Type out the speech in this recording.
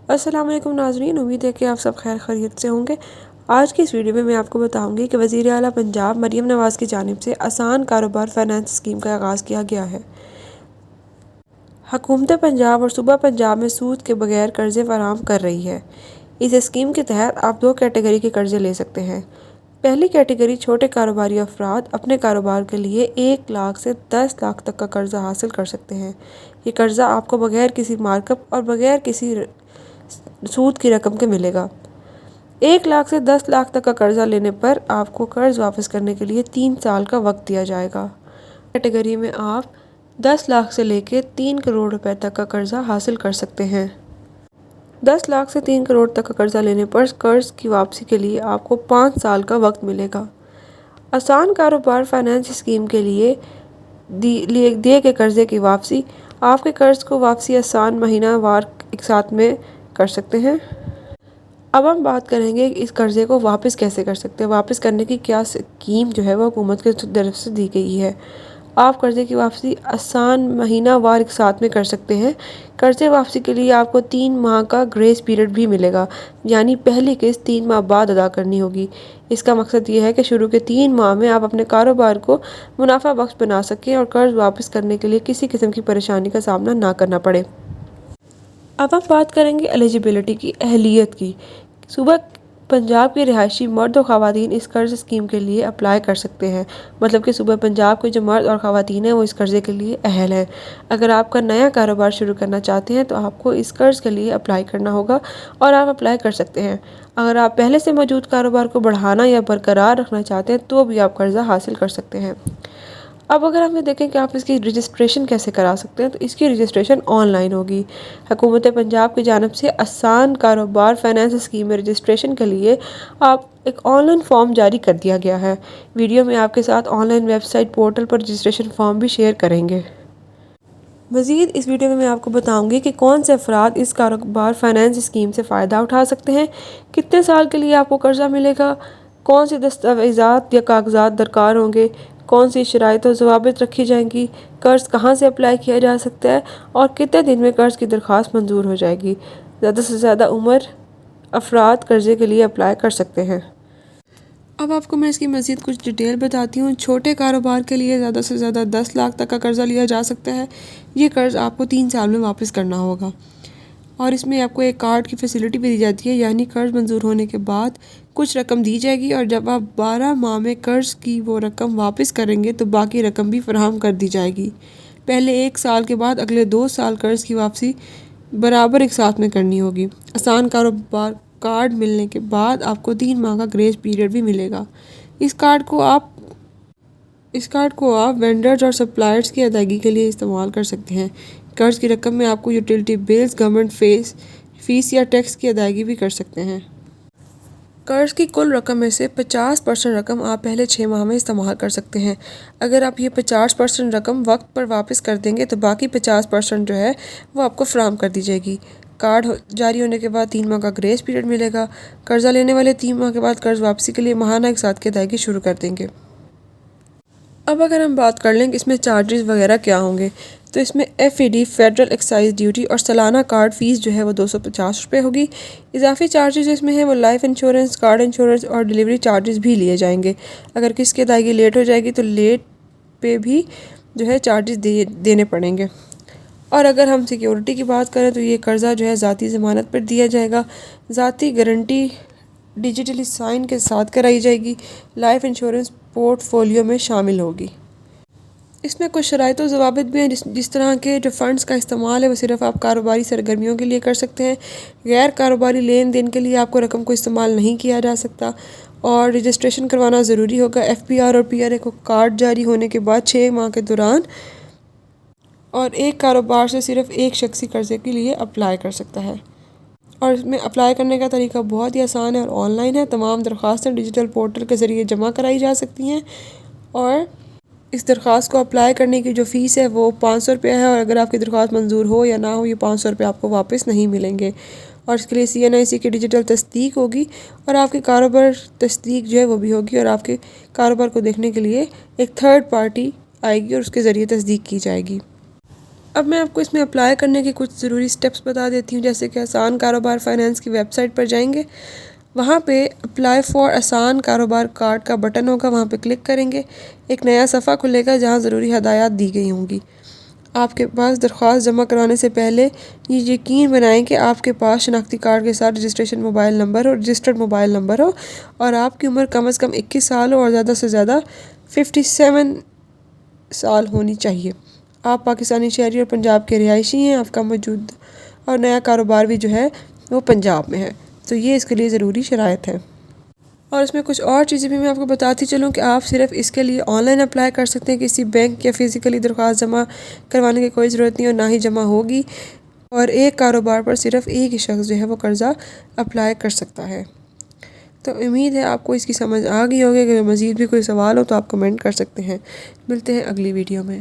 السلام علیکم ناظرین، امید ہے کہ آپ سب خیر خیریت سے ہوں گے۔ آج کی اس ویڈیو میں آپ کو بتاؤں گی کہ وزیر اعلیٰ پنجاب مریم نواز کی جانب سے آسان کاروبار فائنانس اسکیم کا آغاز کیا گیا ہے۔ حکومت پنجاب اور صوبہ پنجاب میں سود کے بغیر قرضے فراہم کر رہی ہے۔ اس اسکیم کے تحت آپ 2 کیٹیگری کے قرضے لے سکتے ہیں۔ پہلی کیٹیگری چھوٹے کاروباری افراد اپنے کاروبار کے لیے 1 لاکھ سے 10 لاکھ تک کا قرضہ حاصل کر سکتے ہیں۔ یہ قرضہ آپ کو بغیر کسی مارک اپ اور بغیر کسی سود کی رقم کے ملے گا۔ 1 لاکھ سے 10 لاکھ تک کا قرضہ لینے پر آپ کو قرض واپس کرنے کے لیے 3 سال کا وقت دیا جائے گا۔ کیٹیگری میں آپ 10 لاکھ سے لے کے 3 کروڑ روپے تک کا قرضہ حاصل کر سکتے ہیں۔ 10 لاکھ سے 3 کروڑ تک کا قرضہ لینے پر قرض کی واپسی کے لیے آپ کو 5 سال کا وقت ملے گا۔ آسان کاروبار فائنانس اسکیم کے لیے دیے گئے قرضے کی واپسی۔ آپ کے قرض کو واپسی آسان مہینہ وار اقساط میں کر سکتے ہیں۔ اب ہم بات کریں گے کہ اس قرضے کو واپس کیسے کر سکتے ہیں۔ واپس کرنے کی کیا اسکیم جو ہے وہ حکومت کی طرف سے دی گئی ہے۔ آپ قرضے کی واپسی آسان مہینہ وار اقساط میں کر سکتے ہیں۔ قرضے واپسی کے لیے آپ کو 3 ماہ کا گریس پیریڈ بھی ملے گا، یعنی پہلی قسط 3 ماہ بعد ادا کرنی ہوگی۔ اس کا مقصد یہ ہے کہ شروع کے 3 ماہ میں آپ اپنے کاروبار کو منافع بخش بنا سکیں اور قرض واپس کرنے کے لیے کسی قسم کی پریشانی کا سامنا نہ کرنا پڑے۔ اب ہم بات کریں گے ایلیجیبلٹی کی، اہلیت کی۔ صوبہ پنجاب کے رہائشی مرد و خواتین اس قرض اسکیم کے لیے اپلائی کر سکتے ہیں، مطلب کہ صوبہ پنجاب کے جو مرد اور خواتین ہیں وہ اس قرضے کے لیے اہل ہیں۔ اگر آپ کا نیا کاروبار شروع کرنا چاہتے ہیں تو آپ کو اس قرض کے لیے اپلائی کرنا ہوگا اور آپ اپلائی کر سکتے ہیں۔ اگر آپ پہلے سے موجود کاروبار کو بڑھانا یا برقرار رکھنا چاہتے ہیں تو بھی آپ قرضہ حاصل کر سکتے ہیں۔ اب اگر ہم دیکھیں کہ آپ اس کی رجسٹریشن کیسے کرا سکتے ہیں تو اس کی رجسٹریشن آن لائن ہوگی۔ حکومت پنجاب کی جانب سے آسان کاروبار فائنانس اسکیم میں رجسٹریشن کے لیے آپ ایک آن لائن فارم جاری کر دیا گیا ہے۔ ویڈیو میں آپ کے ساتھ online website portal پر رجسٹریشن فارم بھی شیئر کریں گے۔ مزید اس ویڈیو میں آپ کو بتاؤں گی کہ کون سے افراد اس کاروبار فائنانس اسکیم سے فائدہ اٹھا سکتے ہیں، کتنے سال کے لیے آپ کو قرضہ ملے گا، کون سی دستاویزات یا کاغذات درکار ہوں گے، کون سی شرائط و ضوابط رکھی جائیں گی، قرض کہاں سے اپلائی کیا جا سکتا ہے اور کتنے دن میں قرض کی درخواست منظور ہو جائے گی۔ زیادہ سے زیادہ عمر افراد قرضے کے لیے اپلائی کر سکتے ہیں۔ اب آپ کو میں اس کی مزید کچھ ڈیٹیل بتاتی ہوں۔ چھوٹے کاروبار کے لیے زیادہ سے زیادہ 10 لاکھ تک کا قرضہ لیا جا سکتا ہے۔ یہ قرض آپ کو 3 سال میں واپس کرنا ہوگا اور اس میں آپ کو ایک کارڈ کی فیسلٹی بھی دی جاتی ہے، یعنی قرض منظور ہونے کے بعد کچھ رقم دی جائے گی اور جب آپ 12 ماہ میں قرض کی وہ رقم واپس کریں گے تو باقی رقم بھی فراہم کر دی جائے گی۔ پہلے 1 سال کے بعد اگلے 2 سال قرض کی واپسی برابر اقساط میں کرنی ہوگی۔ آسان کاروبار کارڈ ملنے کے بعد آپ کو 3 ماہ کا گریس پیریڈ بھی ملے گا۔ اس کارڈ کو آپ وینڈرز اور سپلائرز کی ادائیگی کے لیے استعمال کر سکتے ہیں۔ قرض کی رقم میں آپ کو یوٹیلیٹی بلز، گورنمنٹ فیس یا ٹیکس کی ادائیگی بھی کر سکتے ہیں۔ قرض کی کل رقم میں سے 50% رقم آپ پہلے 6 ماہ میں استعمال کر سکتے ہیں۔ اگر آپ یہ 50% رقم وقت پر واپس کر دیں گے تو باقی 50% جو ہے وہ آپ کو فراہم کر دی جائے گی۔ کارڈ جاری ہونے کے بعد 3 ماہ کا گریس پیریڈ ملے گا۔ قرضہ لینے والے 3 ماہ کے بعد قرض واپسی کے لیے ماہانہ اقساط کی ادائیگی شروع کر دیں گے۔ اب اگر ہم بات کر لیں کہ اس میں چارجز وغیرہ کیا ہوں گے تو اس میں FED فیڈرل ایکسائز ڈیوٹی اور سالانہ کارڈ فیس جو ہے وہ 250 روپے ہوگی۔ اضافی چارجز اس میں ہیں وہ لائف انشورنس، کارڈ انشورنس اور ڈیلیوری چارجز بھی لیے جائیں گے۔ اگر کسی کی ادائیگی لیٹ ہو جائے گی تو لیٹ پہ بھی جو ہے چارجز دینے پڑیں گے۔ اور اگر ہم سیکیورٹی کی بات کریں تو یہ قرضہ جو ہے ذاتی ضمانت پر دیا جائے گا۔ ذاتی گارنٹی ڈیجیٹلی سائن کے ساتھ کرائی جائے گی۔ لائف انشورنس پورٹ فولیو میں شامل ہوگی۔ اس میں کچھ شرائط و ضوابط بھی ہیں، جس طرح کے جو فنڈز کا استعمال ہے وہ صرف آپ کاروباری سرگرمیوں کے لیے کر سکتے ہیں۔ غیر کاروباری لین دین کے لیے آپ کو رقم کو استعمال نہیں کیا جا سکتا اور رجسٹریشن کروانا ضروری ہوگا۔ FPR اور PRA کو کارڈ جاری ہونے کے بعد 6 ماہ کے دوران اور ایک کاروبار سے صرف ایک شخصی قرضے کے لیے اپلائی کر سکتا ہے۔ اور اس میں اپلائی کرنے کا طریقہ بہت ہی آسان ہے اور آن لائن ہے۔ تمام درخواستیں ڈیجیٹل پورٹل کے ذریعے جمع کرائی جا سکتی ہیں اور اس درخواست کو اپلائی کرنے کی جو فیس ہے وہ 500 روپے ہے اور اگر آپ کی درخواست منظور ہو یا نہ ہو یہ 500 روپے آپ کو واپس نہیں ملیں گے۔ اور اس کے لیے CNIC کی ڈیجیٹل تصدیق ہوگی اور آپ کی کاروبار تصدیق جو ہے وہ بھی ہوگی اور آپ کے کاروبار کو دیکھنے کے لیے ایک تھرڈ پارٹی آئے گی اور اس کے ذریعے تصدیق کی جائے گی۔ اب میں آپ کو اس میں اپلائی کرنے کی کچھ ضروری سٹیپس بتا دیتی ہوں، جیسے کہ آسان کاروبار فائنانس کی ویب سائٹ پر جائیں گے، وہاں پہ اپلائی فار آسان کاروبار کارڈ کا بٹن ہوگا، وہاں پہ کلک کریں گے، ایک نیا صفحہ کھلے گا جہاں ضروری ہدایات دی گئی ہوں گی۔ آپ کے پاس درخواست جمع کروانے سے پہلے یہ یقین بنائیں کہ آپ کے پاس شناختی کارڈ کے ساتھ رجسٹریشن موبائل نمبر اور رجسٹرڈ موبائل نمبر ہو، اور آپ کی عمر کم از کم 21 سال ہو اور زیادہ سے زیادہ 57 سال ہونی چاہیے۔ آپ پاکستانی شہری اور پنجاب کے رہائشی ہیں، آپ کا موجود اور نیا کاروبار بھی جو ہے وہ پنجاب میں ہے، تو یہ اس کے لیے ضروری شرائط ہے۔ اور اس میں کچھ اور چیزیں بھی میں آپ کو بتاتی چلوں کہ آپ صرف اس کے لیے آن لائن اپلائی کر سکتے ہیں، کسی بینک یا فزیکلی درخواست جمع کروانے کی کوئی ضرورت نہیں اور نہ ہی جمع ہوگی، اور ایک کاروبار پر صرف ایک ہی شخص جو ہے وہ قرضہ اپلائی کر سکتا ہے۔ تو امید ہے آپ کو اس کی سمجھ آ گئی ہوگی، اگر مزید بھی کوئی سوال ہو تو آپ کمنٹ کر سکتے ہیں۔ ملتے ہیں اگلی ویڈیو میں۔